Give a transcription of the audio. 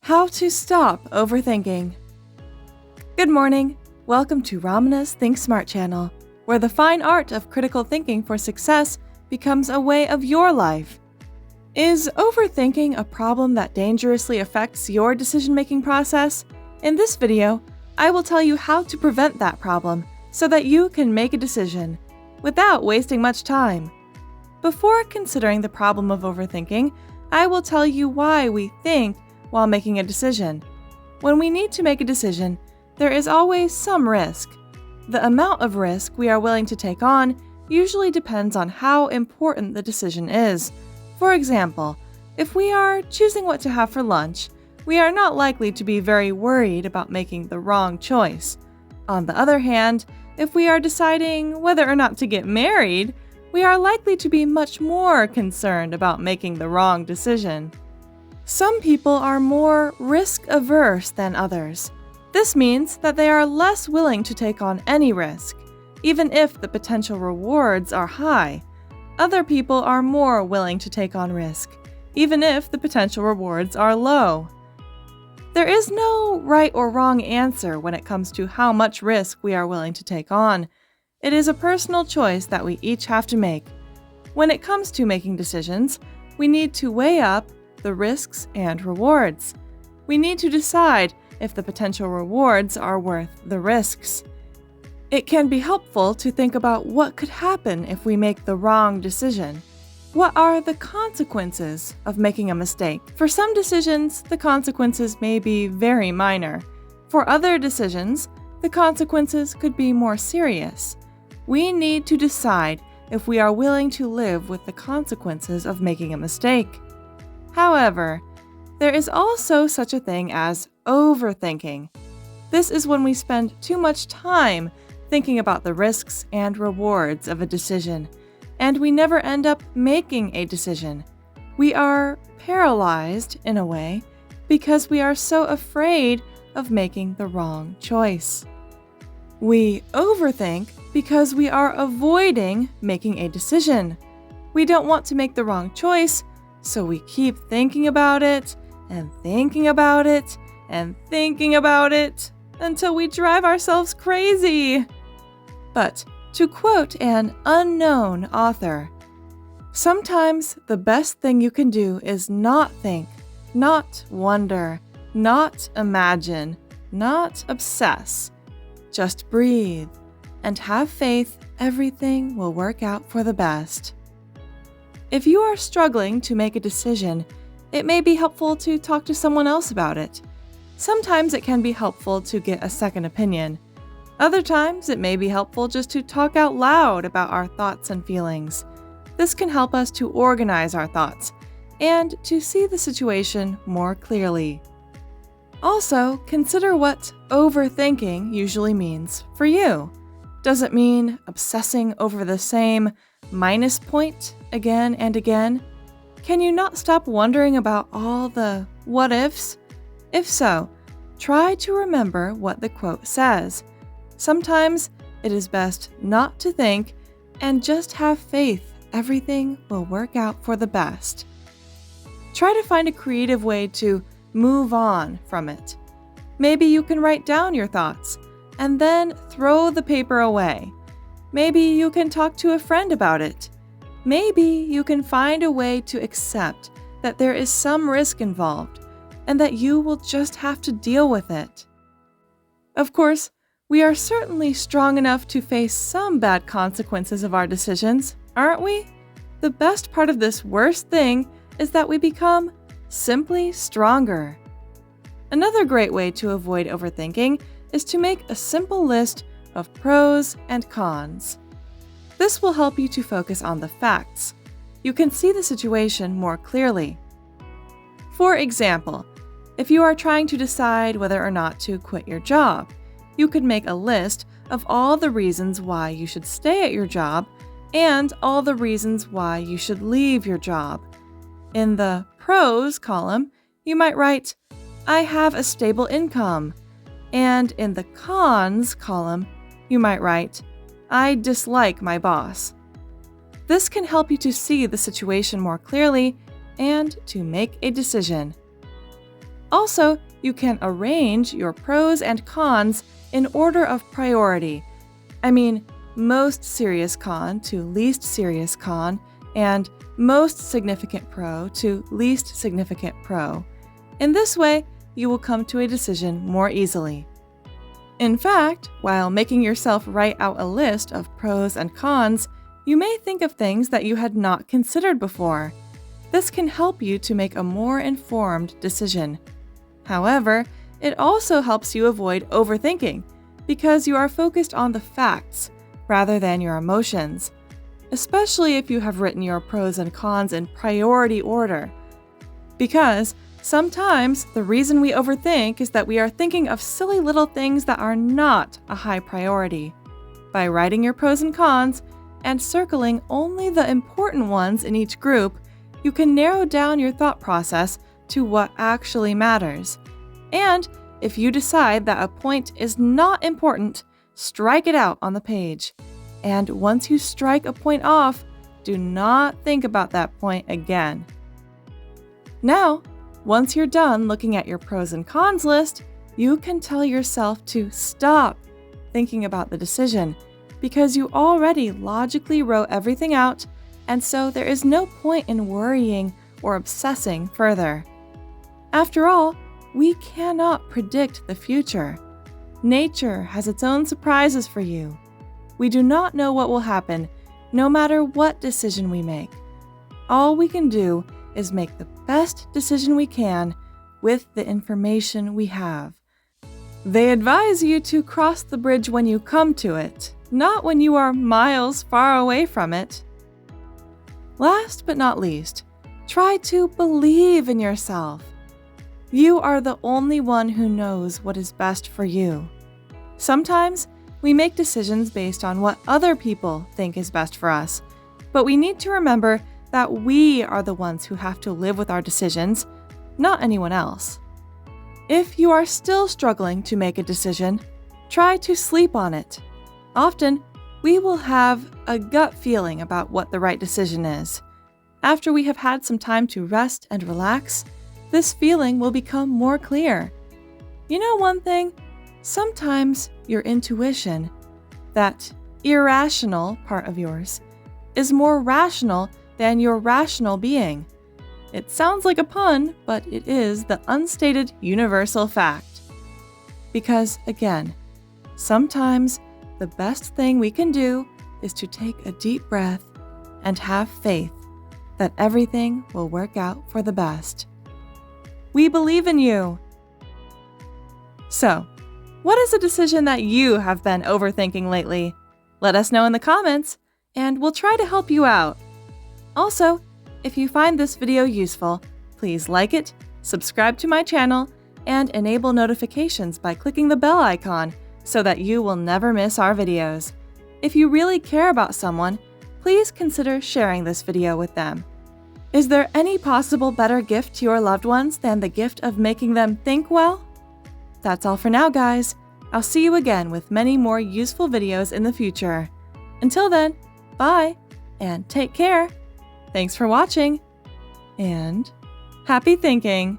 How to stop overthinking. Good morning. Welcome to Ramana's Think Smart channel, where the fine art of critical thinking for success becomes a way of your life. Is overthinking a problem that dangerously affects your decision-making process? In this video, I will tell you how to prevent that problem so that you can make a decision without wasting much time. Before considering the problem of overthinking, I will tell you why we think while making a decision. When we need to make a decision, there is always some risk. The amount of risk we are willing to take on usually depends on how important the decision is. For example, if we are choosing what to have for lunch, we are not likely to be very worried about making the wrong choice. On the other hand, if we are deciding whether or not to get married, we are likely to be much more concerned about making the wrong decision. Some people are more risk-averse than others. This means that they are less willing to take on any risk, even if the potential rewards are high. Other people are more willing to take on risk, even if the potential rewards are low. There is no right or wrong answer when it comes to how much risk we are willing to take on. It is a personal choice that we each have to make. When it comes to making decisions, we need to weigh up the risks and rewards. We need to decide if the potential rewards are worth the risks. It can be helpful to think about what could happen if we make the wrong decision. What are the consequences of making a mistake? For some decisions, the consequences may be very minor. For other decisions, the consequences could be more serious. We need to decide if we are willing to live with the consequences of making a mistake. However, there is also such a thing as overthinking. This is when we spend too much time thinking about the risks and rewards of a decision, and we never end up making a decision. We are paralyzed, in a way, because we are so afraid of making the wrong choice. We overthink because we are avoiding making a decision. We don't want to make the wrong choice, so we keep thinking about it and thinking about it and thinking about it until we drive ourselves crazy. But to quote an unknown author, sometimes the best thing you can do is not think, not wonder, not imagine, not obsess. Just breathe and have faith everything will work out for the best. If you are struggling to make a decision, it may be helpful to talk to someone else about it. Sometimes it can be helpful to get a second opinion. Other times it may be helpful just to talk out loud about our thoughts and feelings. This can help us to organize our thoughts and to see the situation more clearly. Also, consider what overthinking usually means for you. Does it mean obsessing over the same minus point again and again? Can you not stop wondering about all the what ifs? If so, try to remember what the quote says. Sometimes it is best not to think and just have faith everything will work out for the best. Try to find a creative way to move on from it. Maybe you can write down your thoughts and then throw the paper away. Maybe you can talk to a friend about it. Maybe you can find a way to accept that there is some risk involved and that you will just have to deal with it. Of course, we are certainly strong enough to face some bad consequences of our decisions, aren't we? The best part of this worst thing is that we become simply stronger. Another great way to avoid overthinking is to make a simple list of pros and cons. This will help you to focus on the facts. You can see the situation more clearly. For example, if you are trying to decide whether or not to quit your job, you could make a list of all the reasons why you should stay at your job and all the reasons why you should leave your job. In the pros column, you might write, I have a stable income. And in the cons column, you might write, I dislike my boss. This can help you to see the situation more clearly and to make a decision. Also, you can arrange your pros and cons in order of priority. I mean, most serious con to least serious con, and most significant pro to least significant pro. In this way, you will come to a decision more easily. In fact, while making yourself write out a list of pros and cons, you may think of things that you had not considered before. This can help you to make a more informed decision. However, it also helps you avoid overthinking because you are focused on the facts rather than your emotions, especially if you have written your pros and cons in priority order. Because sometimes the reason we overthink is that we are thinking of silly little things that are not a high priority. By writing your pros and cons and circling only the important ones in each group, you can narrow down your thought process to what actually matters. And if you decide that a point is not important, strike it out on the page. And once you strike a point off, do not think about that point again. Now, once you're done looking at your pros and cons list, you can tell yourself to stop thinking about the decision because you already logically wrote everything out, and so there is no point in worrying or obsessing further. After all, we cannot predict the future. Nature has its own surprises for you. We do not know what will happen, no matter what decision we make. All we can do is make the best decision we can with the information we have. They advise you to cross the bridge when you come to it, not when you are miles far away from it. Last but not least, try to believe in yourself. You are the only one who knows what is best for you. Sometimes we make decisions based on what other people think is best for us, but we need to remember that we are the ones who have to live with our decisions, not anyone else. If you are still struggling to make a decision, try to sleep on it. Often, we will have a gut feeling about what the right decision is. After we have had some time to rest and relax, this feeling will become more clear. You know one thing? Sometimes your intuition, that irrational part of yours, is more rational than your rational being. It sounds like a pun, but it is the unstated universal fact. Because, again, sometimes the best thing we can do is to take a deep breath and have faith that everything will work out for the best. We believe in you! So, what is a decision that you have been overthinking lately? Let us know in the comments, and we'll try to help you out. Also, if you find this video useful, please like it, subscribe to my channel, and enable notifications by clicking the bell icon so that you will never miss our videos. If you really care about someone, please consider sharing this video with them. Is there any possible better gift to your loved ones than the gift of making them think well? That's all for now, guys. I'll see you again with many more useful videos in the future. Until then, bye, and take care. Thanks for watching, and happy thinking!